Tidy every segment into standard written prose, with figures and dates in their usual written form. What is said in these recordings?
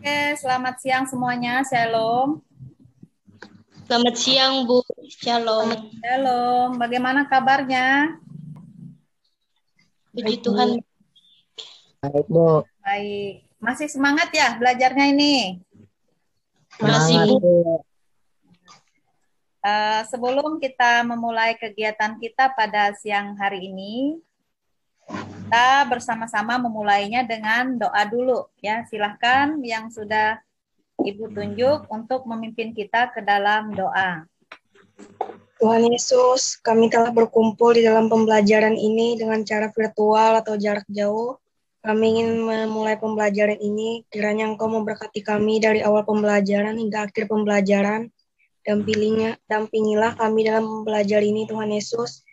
Oke, selamat siang semuanya. Shalom. Selamat siang, Bu. Shalom. Shalom. Bagaimana kabarnya? Puji Tuhan. Baik, Bu. Baik. Masih semangat ya belajarnya ini? Masih, Bu. Sebelum kita memulai kegiatan kita pada siang hari ini, kita bersama-sama memulainya dengan doa dulu. Ya, silahkan yang sudah Ibu tunjuk untuk memimpin kita ke dalam doa. Tuhan Yesus, kami telah berkumpul di dalam pembelajaran ini dengan cara virtual atau jarak jauh. Kami ingin memulai pembelajaran ini, kiranya Engkau memberkati kami dari awal pembelajaran hingga akhir pembelajaran. Dampingilah kami dalam belajar ini, Tuhan Yesus.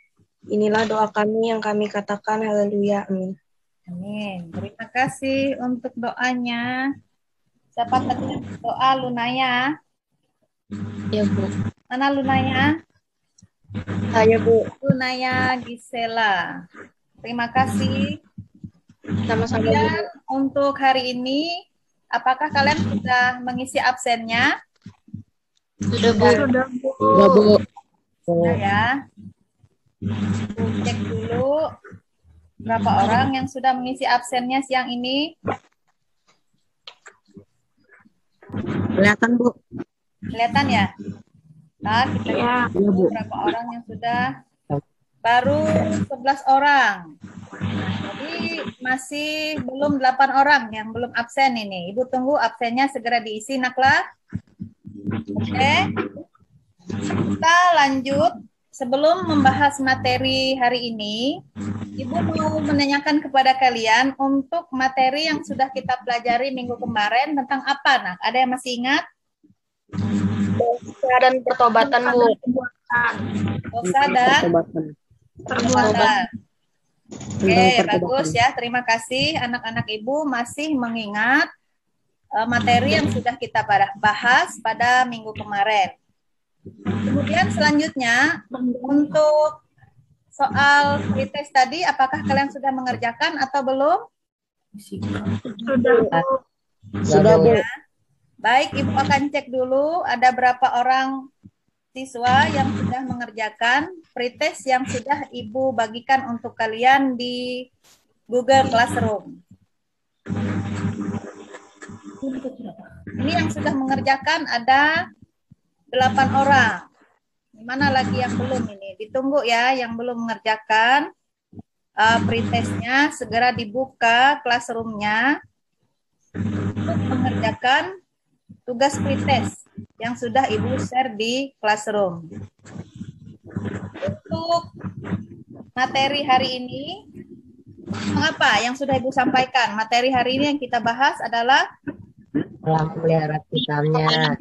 Inilah doa kami yang kami katakan, haleluya, amin. Amin. Terima kasih untuk doanya. Siapa tadi doa Lunaya? Ya, Bu. Mana Lunaya? Saya, Bu. Lunaya Gisela. Terima kasih. Sama-sama, Kemudian untuk hari ini, apakah kalian sudah mengisi absennya? Sudah, Bu. Sudah, Bu. Sudah ya. Cek dulu berapa orang yang sudah mengisi absennya siang ini. Kelihatan, Bu. Kelihatan ya? Nah, kita lihat dulu berapa orang yang sudah. Baru 11 orang. Jadi masih belum 8 orang yang belum absen ini. Ibu tunggu absennya segera diisi, Nakla. Oke. Kita lanjut. Sebelum membahas materi hari ini, Ibu mau menanyakan kepada kalian untuk materi yang sudah kita pelajari minggu kemarin tentang apa, Nak? Ada yang masih ingat? Dosa dan pertobatan, Bu. Dosa dan perbuatan. Oke, bagus ya. Terima kasih anak-anak Ibu masih mengingat materi yang sudah kita bahas pada minggu kemarin. Kemudian selanjutnya untuk soal pretest tadi, apakah kalian sudah mengerjakan atau belum? Sudah, Bu. Baik, Ibu akan cek dulu ada berapa orang siswa yang sudah mengerjakan pretest yang sudah Ibu bagikan untuk kalian di Google Classroom. Ini yang sudah mengerjakan ada 8 orang. Mana lagi yang belum ini? Ditunggu ya yang belum mengerjakan pretestnya, segera dibuka classroom-nya untuk mengerjakan tugas pretest yang sudah Ibu share di classroom. Untuk materi hari ini, apa yang sudah Ibu sampaikan? Materi hari ini yang kita bahas adalah Memelihara ciptaannya.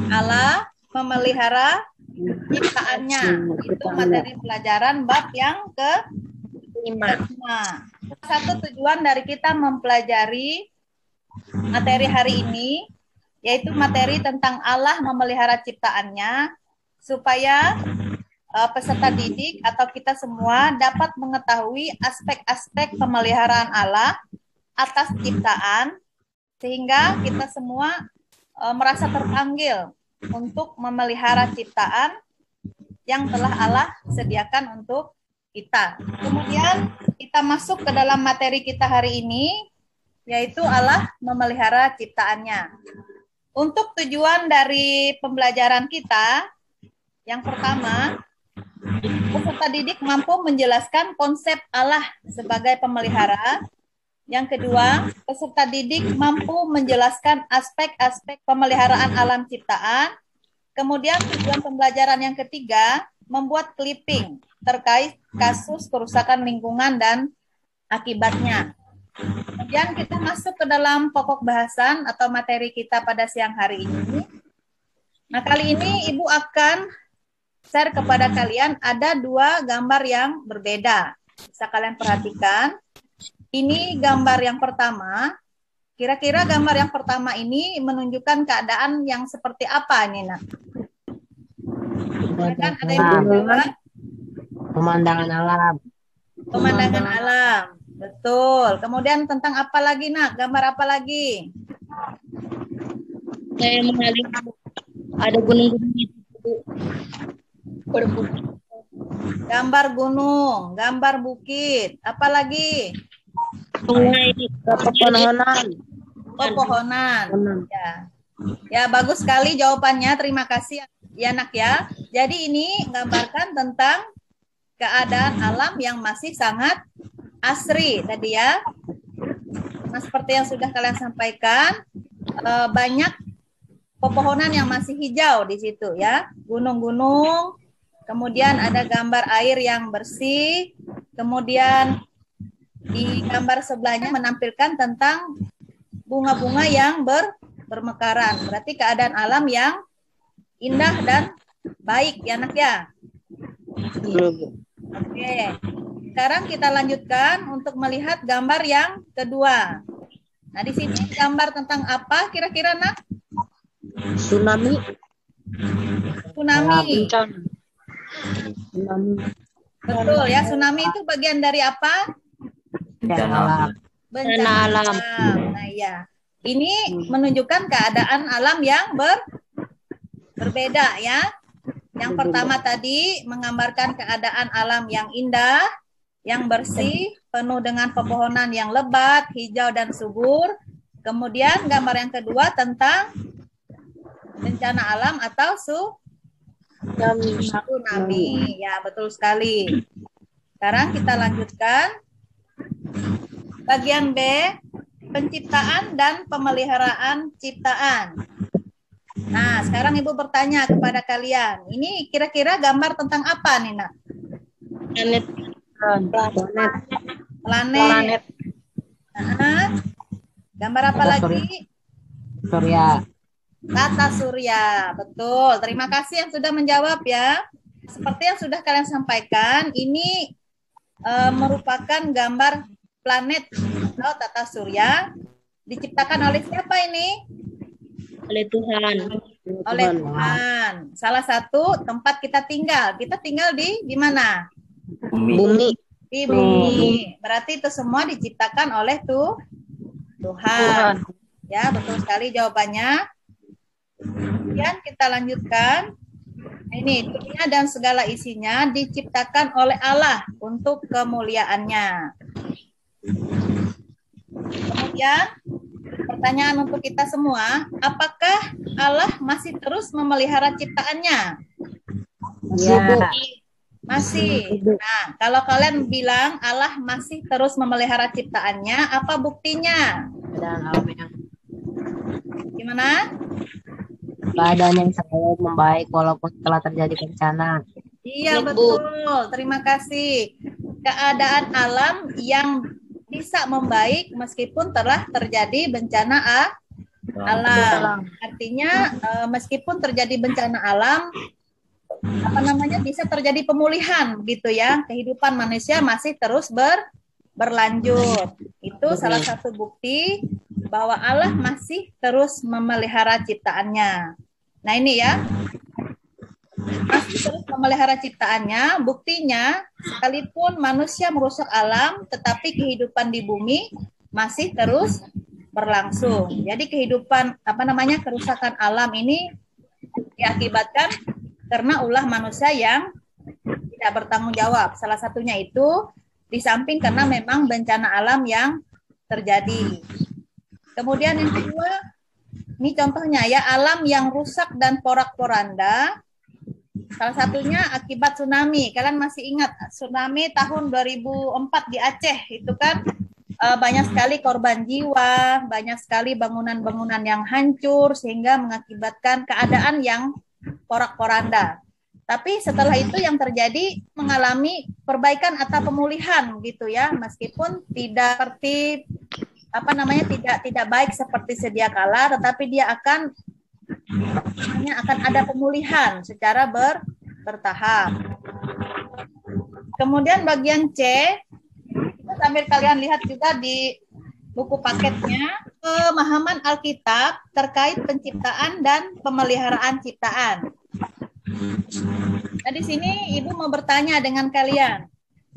Allah memelihara ciptaannya. Itu materi pelajaran bab yang ke-5. Satu tujuan dari kita mempelajari materi hari ini, yaitu materi tentang Allah memelihara ciptaannya, supaya peserta didik atau kita semua dapat mengetahui aspek-aspek pemeliharaan Allah atas ciptaan, sehingga kita semua merasa terpanggil untuk memelihara ciptaan yang telah Allah sediakan untuk kita. Kemudian kita masuk ke dalam materi kita hari ini, yaitu Allah memelihara ciptaannya. Untuk tujuan dari pembelajaran kita, yang pertama, peserta didik mampu menjelaskan konsep Allah sebagai pemelihara. Yang kedua, peserta didik mampu menjelaskan aspek-aspek pemeliharaan alam ciptaan. Kemudian tujuan pembelajaran yang ketiga, membuat clipping terkait kasus kerusakan lingkungan dan akibatnya. Kemudian kita masuk ke dalam pokok bahasan atau materi kita pada siang hari ini. Nah, kali ini Ibu akan share kepada kalian ada 2 gambar yang berbeda. Bisa kalian perhatikan. Ini gambar yang pertama. Kira-kira gambar yang pertama ini menunjukkan keadaan yang seperti apa nih, Nak? Kan ada yang menjawab? Pemandangan alam. Pemandangan alam. Betul. Kemudian tentang apa lagi, Nak? Gambar apa lagi? Saya mengalir. Ada gunung-gunung itu, Bu. Berbukit. Gambar gunung, gambar bukit. Apa lagi? Sungai. Pepohonan. Pepohonan. Ya. Ya, bagus sekali jawabannya. Terima kasih ya, Nak ya. Jadi ini gambarkan tentang keadaan alam yang masih sangat asri tadi ya. Nah, seperti yang sudah kalian sampaikan, banyak pepohonan yang masih hijau di situ ya. Gunung-gunung, kemudian ada gambar air yang bersih, kemudian di gambar sebelahnya menampilkan tentang bunga-bunga yang bermekaran. Berarti keadaan alam yang indah dan baik ya, Nak ya. Oke. Sekarang kita lanjutkan untuk melihat gambar yang kedua. Nah, di sini gambar tentang apa kira-kira, Nak? Tsunami. Tsunami. Tsunami. Betul ya, tsunami itu bagian dari apa? Bencana. Bencana alam. Nah, ya. Ini menunjukkan keadaan alam yang berbeda ya. Yang pertama tadi menggambarkan keadaan alam yang indah, yang bersih, penuh dengan pepohonan yang lebat, hijau dan subur. Kemudian gambar yang kedua tentang bencana alam atau tsunami. Ya, betul sekali. Sekarang kita lanjutkan. Bagian B, penciptaan dan pemeliharaan ciptaan. Nah, sekarang Ibu bertanya kepada kalian. Ini kira-kira gambar tentang apa nih, Nak? Planet. Nah, gambar apa lagi? Surya. Tata surya. Betul. Terima kasih yang sudah menjawab ya. Seperti yang sudah kalian sampaikan, ini merupakan gambar planet atau tata surya. Diciptakan oleh siapa ini? Oleh Tuhan. Oleh Tuhan. Salah satu tempat kita tinggal. Kita tinggal di mana? Bumi. Di bumi. Berarti itu semua diciptakan oleh Tuhan. Ya, betul sekali jawabannya. Kemudian kita lanjutkan. Ini dunia dan segala isinya diciptakan oleh Allah untuk kemuliaannya. Kemudian pertanyaan untuk kita semua, apakah Allah masih terus memelihara ciptaannya? Ya. Masih. Nah, kalau kalian bilang Allah masih terus memelihara ciptaannya, apa buktinya? Keadaan alam yang Gimana? keadaan yang selalu membaik walaupun telah terjadi bencana. Iya, betul. Terima kasih. Keadaan alam yang bisa membaik meskipun telah terjadi bencana alam. Artinya meskipun terjadi bencana alam, bisa terjadi pemulihan gitu ya. Kehidupan manusia masih terus berlanjut. Itu salah satu bukti bahwa Allah masih terus memelihara ciptaannya. Nah, ini ya. Masih terus memelihara ciptaannya, buktinya sekalipun manusia merusak alam, tetapi kehidupan di bumi masih terus berlangsung. Jadi kehidupan kerusakan alam ini diakibatkan karena ulah manusia yang tidak bertanggung jawab. Salah satunya itu di samping karena memang bencana alam yang terjadi. Kemudian yang kedua, ini contohnya ya, alam yang rusak dan porak-poranda. Salah satunya akibat tsunami. Kalian masih ingat tsunami tahun 2004 di Aceh itu kan banyak sekali korban jiwa, banyak sekali bangunan-bangunan yang hancur sehingga mengakibatkan keadaan yang porak-poranda. Tapi setelah itu yang terjadi mengalami perbaikan atau pemulihan gitu ya, meskipun tidak seperti tidak baik seperti sedia kala, tetapi dia akan ada pemulihan secara bertahap. Kemudian bagian C, sambil kalian lihat juga di buku paketnya, pemahaman Alkitab terkait penciptaan dan pemeliharaan ciptaan. Nah, di sini Ibu mau bertanya dengan kalian,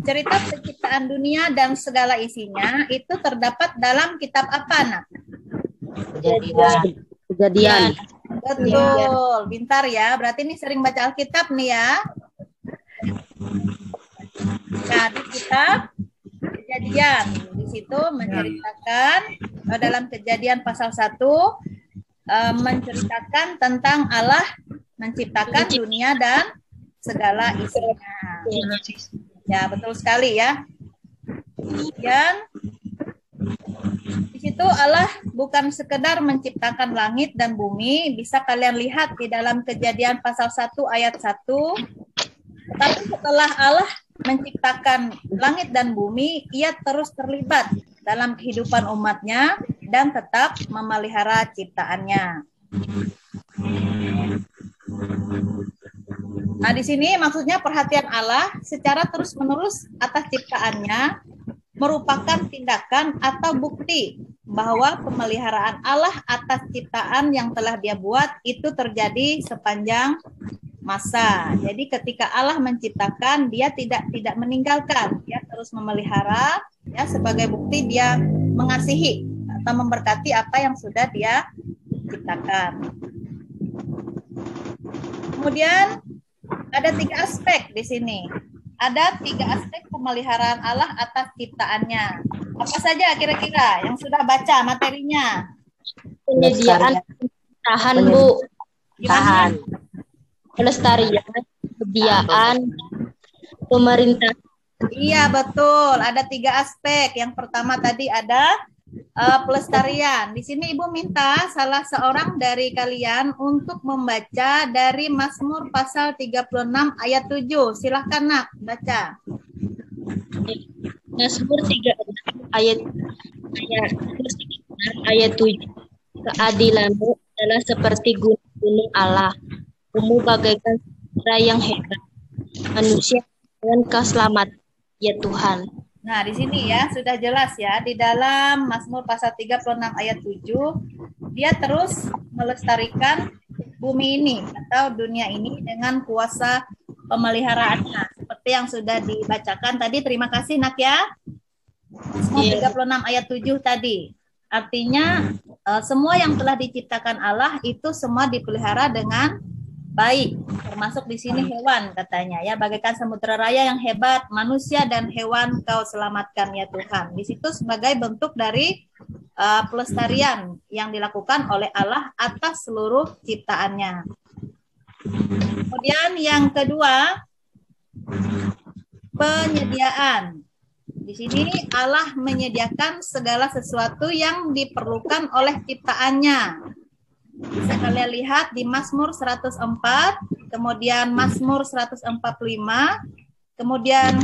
Cerita penciptaan dunia dan segala isinya itu terdapat dalam kitab apa, Nak? Kejadian. Betul, pintar ya. Berarti ini sering baca Alkitab nih ya. Nah, di kitab Kejadian, di situ menceritakan dalam Kejadian pasal 1 menceritakan tentang Allah menciptakan dunia dan segala isinya. Ya, betul sekali ya. Kemudian di situ Allah bukan sekedar menciptakan langit dan bumi, bisa kalian lihat di dalam Kejadian pasal 1 ayat 1. Tapi setelah Allah menciptakan langit dan bumi, ia terus terlibat dalam kehidupan umatnya dan tetap memelihara ciptaannya. Nah, di sini maksudnya perhatian Allah secara terus-menerus atas ciptaannya merupakan tindakan atau bukti bahwa pemeliharaan Allah atas ciptaan yang telah Dia buat itu terjadi sepanjang masa. Jadi ketika Allah menciptakan, Dia tidak meninggalkan, Dia terus memelihara, ya, sebagai bukti Dia mengasihi atau memberkati apa yang sudah Dia ciptakan. Kemudian ada 3 aspek di sini. Ada 3 aspek pemeliharaan Allah atas ciptaannya. Apa saja kira-kira yang sudah baca materinya? Penyediaan, tahan Bu, Tahan. pelestarian, kesediaan, pemerintah. Iya, betul. Ada 3 aspek. Yang pertama tadi ada pelestarian. Di sini Ibu minta salah seorang dari kalian untuk membaca dari Mazmur pasal 36 ayat 7. Silahkan, Nak, baca. Mazmur 36 ayat 7. Keadilanmu adalah seperti gunung Allah. Kamu bagaikan saudara yang hebat. Manusia dengan keselamatan, ya Tuhan. Nah, di sini ya sudah jelas ya, di dalam Mazmur pasal 36 ayat 7, dia terus melestarikan bumi ini atau dunia ini dengan kuasa pemeliharaannya. Seperti yang sudah dibacakan tadi, terima kasih Nak ya. Mazmur 36 ayat 7 tadi. Artinya semua yang telah diciptakan Allah itu semua dipelihara dengan baik, termasuk di sini hewan katanya ya, bagaikan samudera raya yang hebat, manusia dan hewan Kau selamatkan ya Tuhan. Di situ sebagai bentuk dari pelestarian yang dilakukan oleh Allah atas seluruh ciptaannya. Kemudian yang kedua, penyediaan. Di sini Allah menyediakan segala sesuatu yang diperlukan oleh ciptaannya. Bisa kalian lihat di Mazmur 104, kemudian Mazmur 145, kemudian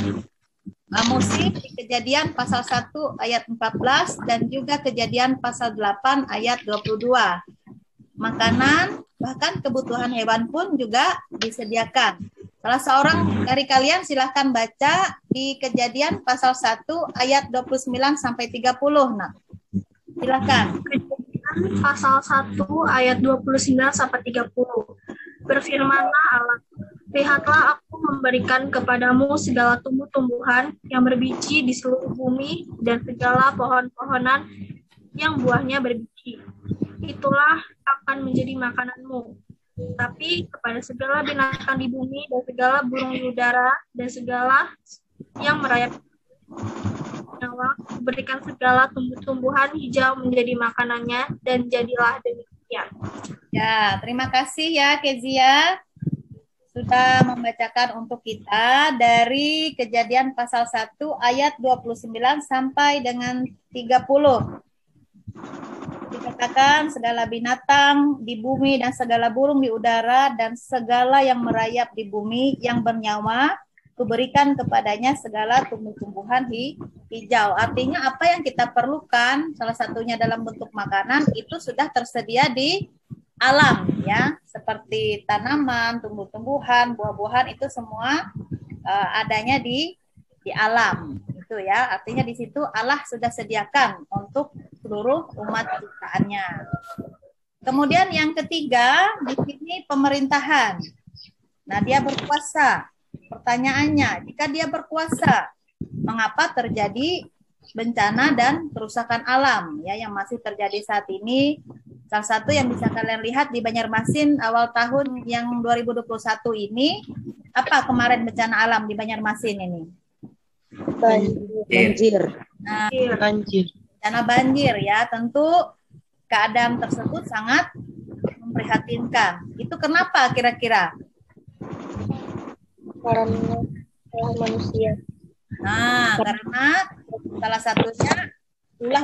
musik di Kejadian pasal 1 ayat 14 dan juga Kejadian pasal 8 ayat 22. Makanan, bahkan kebutuhan hewan pun juga disediakan. Salah seorang dari kalian silahkan baca di Kejadian pasal 1 ayat 29 sampai 30. Nah, silahkan. Pasal 1 ayat 29 sampai 30. Berfirmanlah Allah, lihatlah aku memberikan kepadamu segala tumbuh-tumbuhan yang berbiji di seluruh bumi dan segala pohon-pohonan yang buahnya berbiji. Itulah akan menjadi makananmu. Tapi kepada segala binatang di bumi dan segala burung di udara dan segala yang merayap nyawa, berikan segala tumbuh-tumbuhan hijau menjadi makanannya, dan jadilah demikian. Ya, terima kasih ya Kezia sudah membacakan untuk kita dari Kejadian pasal 1 ayat 29 sampai dengan 30. Dikatakan segala binatang di bumi dan segala burung di udara dan segala yang merayap di bumi yang bernyawa, kuberikan kepadanya segala tumbuh-tumbuhan hijau. Artinya apa yang kita perlukan, salah satunya dalam bentuk makanan, itu sudah tersedia di alam ya, seperti tanaman, tumbuh-tumbuhan, buah-buahan itu semua adanya di alam. Itu ya, artinya di situ Allah sudah sediakan untuk seluruh umat ciptaannya. Kemudian yang ketiga, di sini pemerintahan. Nah, dia berkuasa. Pertanyaannya, jika dia berkuasa, mengapa terjadi bencana dan kerusakan alam ya yang masih terjadi saat ini. Salah satu yang bisa kalian lihat di Banjarmasin awal tahun yang 2021 ini, apa kemarin bencana alam di Banjarmasin ini? Banjir. Nah, bencana banjir ya, tentu keadaan tersebut sangat memprihatinkan. Itu kenapa kira-kira? Karena manusia. Nah, karena salah satunya ulah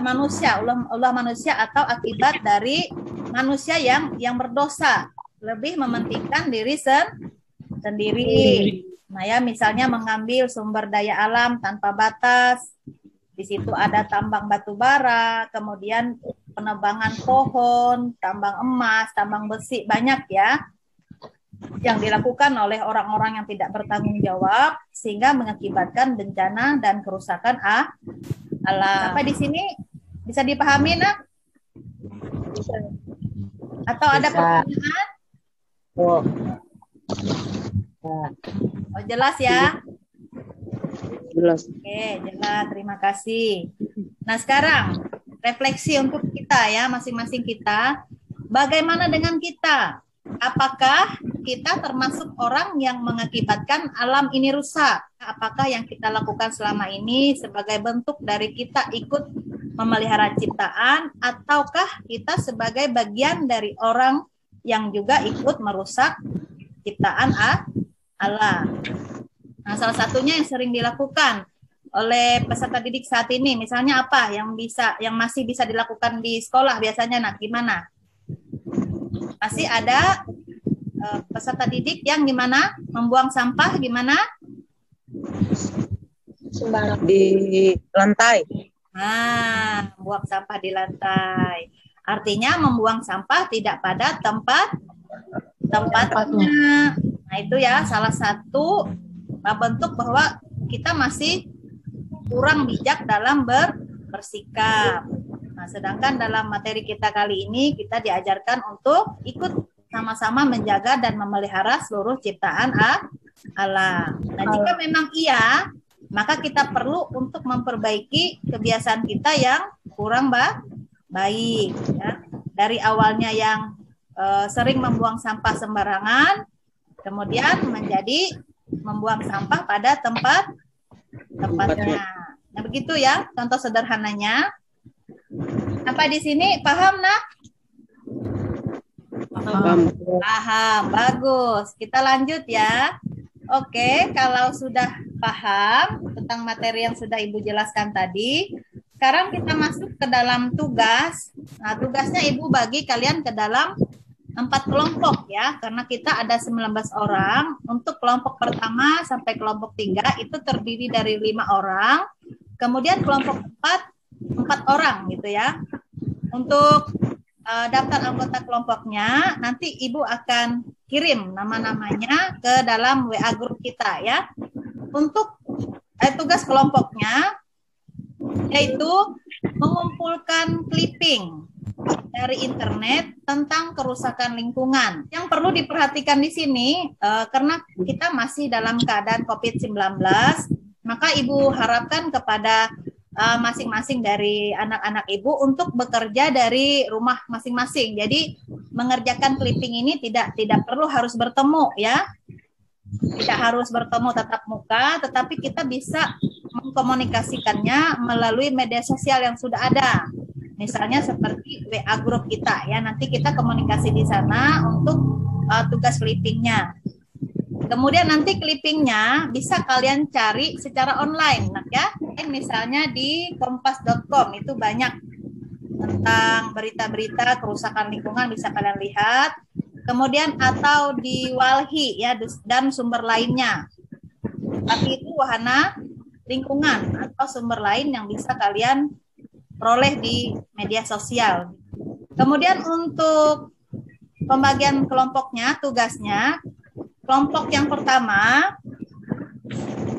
manusia atau akibat dari manusia yang berdosa, lebih mementingkan diri sendiri. Nah ya, misalnya mengambil sumber daya alam tanpa batas. Di situ ada tambang batu bara, kemudian penebangan pohon, tambang emas, tambang besi, banyak ya yang dilakukan oleh orang-orang yang tidak bertanggung jawab sehingga mengakibatkan bencana dan kerusakan alam. Sampai di sini bisa dipahami, nak? Bisa. Atau ada pertanyaan? Oh. Oh, jelas ya? Jelas. Oke, jelas. Terima kasih. Nah, sekarang refleksi untuk kita ya, masing-masing kita. Bagaimana dengan kita? Apakah kita termasuk orang yang mengakibatkan alam ini rusak? Apakah yang kita lakukan selama ini sebagai bentuk dari kita ikut memelihara ciptaan, ataukah kita sebagai bagian dari orang yang juga ikut merusak ciptaan alam? Nah, salah satunya yang sering dilakukan oleh peserta didik saat ini, misalnya apa yang masih bisa dilakukan di sekolah biasanya, nak? Gimana? Masih ada peserta didik yang gimana? Membuang sampah gimana? Sembarang. Di lantai. Nah, membuang sampah di lantai. Artinya membuang sampah tidak pada tempatnya. Nah, itu ya salah satu bentuk bahwa kita masih kurang bijak dalam bersikap. Nah, sedangkan dalam materi kita kali ini kita diajarkan untuk ikut sama-sama menjaga dan memelihara seluruh ciptaan alam. Nah, jika memang iya, maka kita perlu untuk memperbaiki kebiasaan kita yang kurang baik. Ya. Dari awalnya yang sering membuang sampah sembarangan, kemudian menjadi membuang sampah pada tempatnya. Nah, begitu ya, contoh sederhananya. Apa di sini paham, nak? Paham, bagus. Kita lanjut ya. Oke, kalau sudah paham tentang materi yang sudah Ibu jelaskan tadi, sekarang kita masuk ke dalam tugas. Nah, tugasnya Ibu bagi kalian ke dalam 4 kelompok ya, karena kita ada 19 orang. Untuk kelompok pertama sampai kelompok 3 itu terdiri dari 5 orang. Kemudian kelompok 4 orang gitu ya. Untuk daftar anggota kelompoknya nanti Ibu akan kirim nama-namanya ke dalam WA grup kita ya. Untuk tugas kelompoknya yaitu mengumpulkan clipping dari internet tentang kerusakan lingkungan. Yang perlu diperhatikan di sini karena kita masih dalam keadaan COVID-19, maka Ibu harapkan kepada masing-masing dari anak-anak Ibu untuk bekerja dari rumah masing-masing. Jadi mengerjakan clipping ini tidak perlu harus bertemu ya. Tidak harus bertemu tatap muka, tetapi kita bisa mengkomunikasikannya melalui media sosial yang sudah ada. Misalnya seperti WA grup kita ya. Nanti kita komunikasi di sana untuk tugas clippingnya. Kemudian nanti clippingnya bisa kalian cari secara online, nak ya. Misalnya di kompas.com itu banyak tentang berita-berita kerusakan lingkungan bisa kalian lihat. Kemudian atau di Walhi ya dan sumber lainnya. Tapi itu wahana lingkungan atau sumber lain yang bisa kalian peroleh di media sosial. Kemudian untuk pembagian kelompoknya, tugasnya, kelompok yang pertama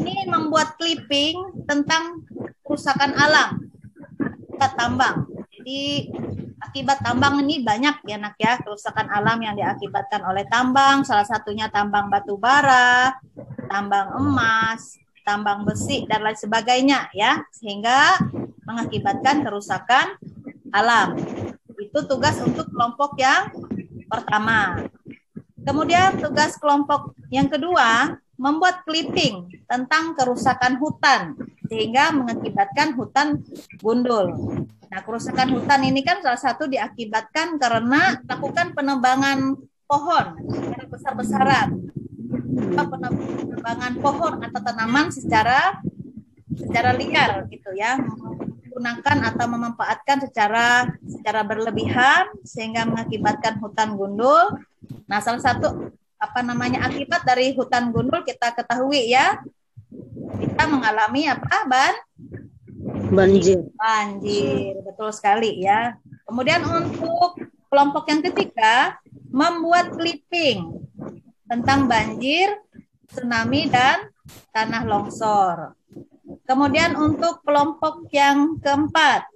ini membuat clipping tentang kerusakan alam akibat tambang. Jadi akibat tambang ini banyak ya nak ya, kerusakan alam yang diakibatkan oleh tambang, salah satunya tambang batu bara, tambang emas, tambang besi, dan lain sebagainya ya, sehingga mengakibatkan kerusakan alam. Itu tugas untuk kelompok yang pertama. Kemudian tugas kelompok yang kedua, membuat clipping tentang kerusakan hutan sehingga mengakibatkan hutan gundul. Nah, kerusakan hutan ini kan salah satu diakibatkan karena melakukan penebangan pohon secara besar-besaran. Penebangan pohon atau tanaman secara liar gitu ya, menggunakan atau memanfaatkan secara berlebihan sehingga mengakibatkan hutan gundul. Nah, salah satu akibat dari hutan gundul kita ketahui ya, kita mengalami Banjir. Betul sekali ya. Kemudian untuk kelompok yang ketiga, membuat clipping tentang banjir, tsunami, dan tanah longsor. Kemudian untuk kelompok yang keempat,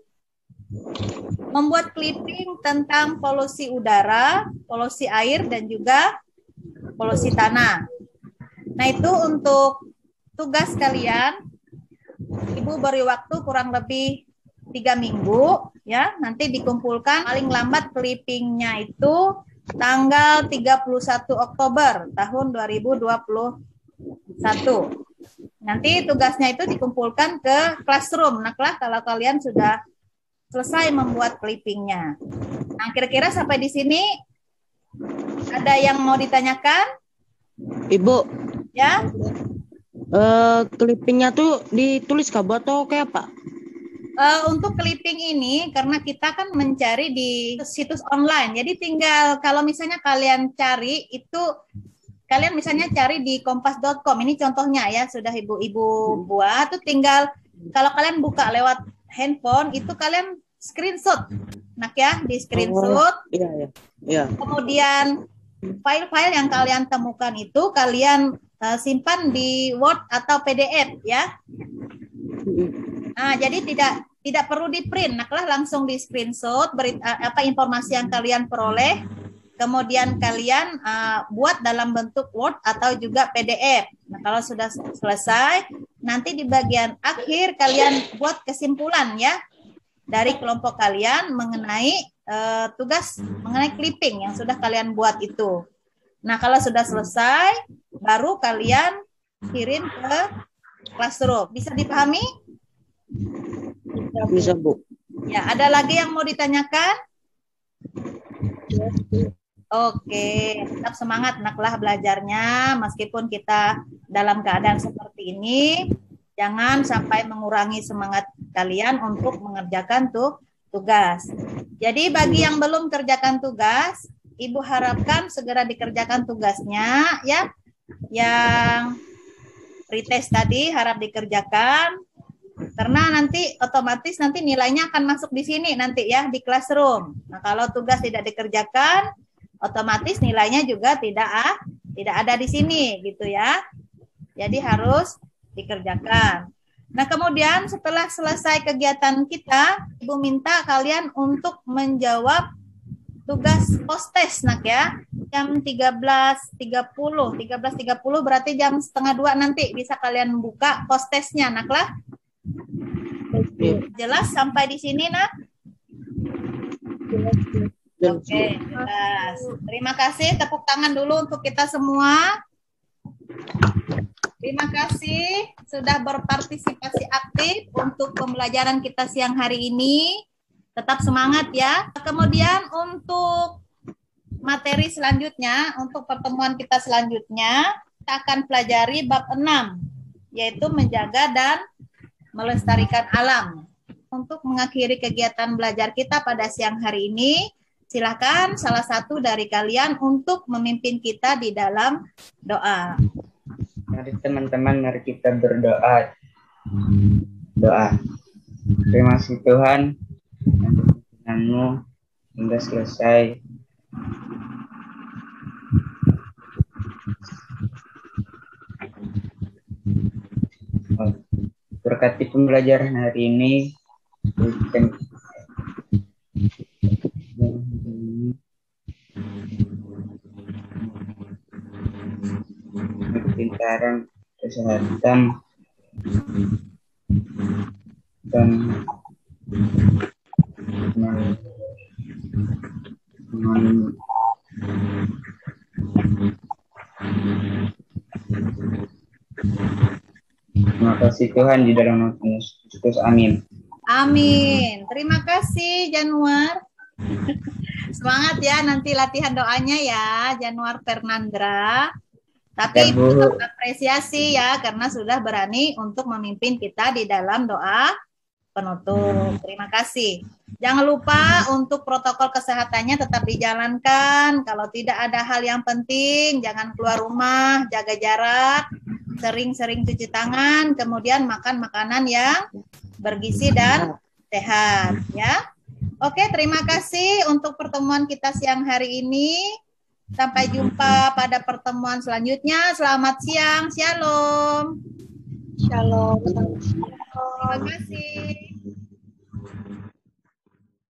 membuat clipping tentang polusi udara, polusi air, dan juga polusi tanah. Nah, itu untuk tugas kalian. Ibu beri waktu kurang lebih 3 minggu ya. Nanti dikumpulkan paling lambat clippingnya itu tanggal 31 Oktober tahun 2021. Nanti tugasnya itu dikumpulkan ke classroom. Nah, kalau kalian sudah selesai membuat clippingnya. Nah, kira-kira sampai di sini ada yang mau ditanyakan? Ibu, Ya? clippingnya tuh ditulis kabar atau kayak apa? Untuk clipping ini, karena kita kan mencari di situs online, jadi tinggal kalau misalnya kalian cari itu, kalian misalnya cari di kompas.com, ini contohnya ya, sudah ibu-ibu buat, tuh tinggal kalau kalian buka lewat handphone, itu kalian screenshot, nah ya, di screenshot. Iya. Kemudian file-file yang kalian temukan itu kalian simpan di Word atau PDF ya. Nah, jadi tidak perlu di print, nah langsung di screenshot informasi yang kalian peroleh, kemudian kalian buat dalam bentuk Word atau juga PDF. Nah, kalau sudah selesai, nanti di bagian akhir kalian buat kesimpulan ya dari kelompok kalian mengenai tugas mengenai clipping yang sudah kalian buat itu. Nah, kalau sudah selesai, baru kalian kirim ke classroom. Bisa dipahami? Bisa, Bu. Ya, ada lagi yang mau ditanyakan? Oke, tetap semangat naklah belajarnya, meskipun kita dalam keadaan seperti ini, jangan sampai mengurangi semangat kalian untuk mengerjakan tugas. Jadi bagi yang belum kerjakan tugas, Ibu harapkan segera dikerjakan tugasnya ya. Yang pretest tadi harap dikerjakan, karena nanti otomatis nanti nilainya akan masuk di sini nanti ya di classroom. Nah, kalau tugas tidak dikerjakan, otomatis nilainya juga tidak ada di sini gitu ya. Jadi harus dikerjakan. Nah, kemudian setelah selesai kegiatan kita, Ibu minta kalian untuk menjawab tugas post-test nak ya. Jam 13.30 berarti jam 1:30 nanti bisa kalian buka post-testnya nak lah. Jelas sampai di sini nak? Oke, jelas. Terima kasih, tepuk tangan dulu untuk kita semua. Terima kasih sudah berpartisipasi aktif untuk pembelajaran kita siang hari ini. Tetap semangat ya. Kemudian untuk materi selanjutnya, untuk pertemuan kita selanjutnya, kita akan pelajari bab 6, yaitu menjaga dan melestarikan alam. Untuk mengakhiri kegiatan belajar kita pada siang hari ini, silakan salah satu dari kalian untuk memimpin kita di dalam doa. Mari teman-teman, mari kita berdoa. Doa. Terima kasih Tuhan untuk firman-Mu hingga selesai. Berkati pembelajaran hari ini, berikan kepintaran, kesehatan, dan men- men- Terima kasih Tuhan di dalam nama Yesus Kristus. Amin. Amin. Terima kasih Januar. Semangat ya nanti latihan doanya ya Januar Fernandra. Tapi Ya, Bu. tetap apresiasi ya karena sudah berani untuk memimpin kita di dalam doa penutup. Terima kasih. Jangan lupa untuk protokol kesehatannya tetap dijalankan. Kalau tidak ada hal yang penting, jangan keluar rumah, jaga jarak, sering-sering cuci tangan, kemudian makan makanan yang bergizi dan sehat ya. Oke, terima kasih untuk pertemuan kita siang hari ini. Sampai jumpa pada pertemuan selanjutnya. Selamat siang. Shalom. Shalom. Terima kasih.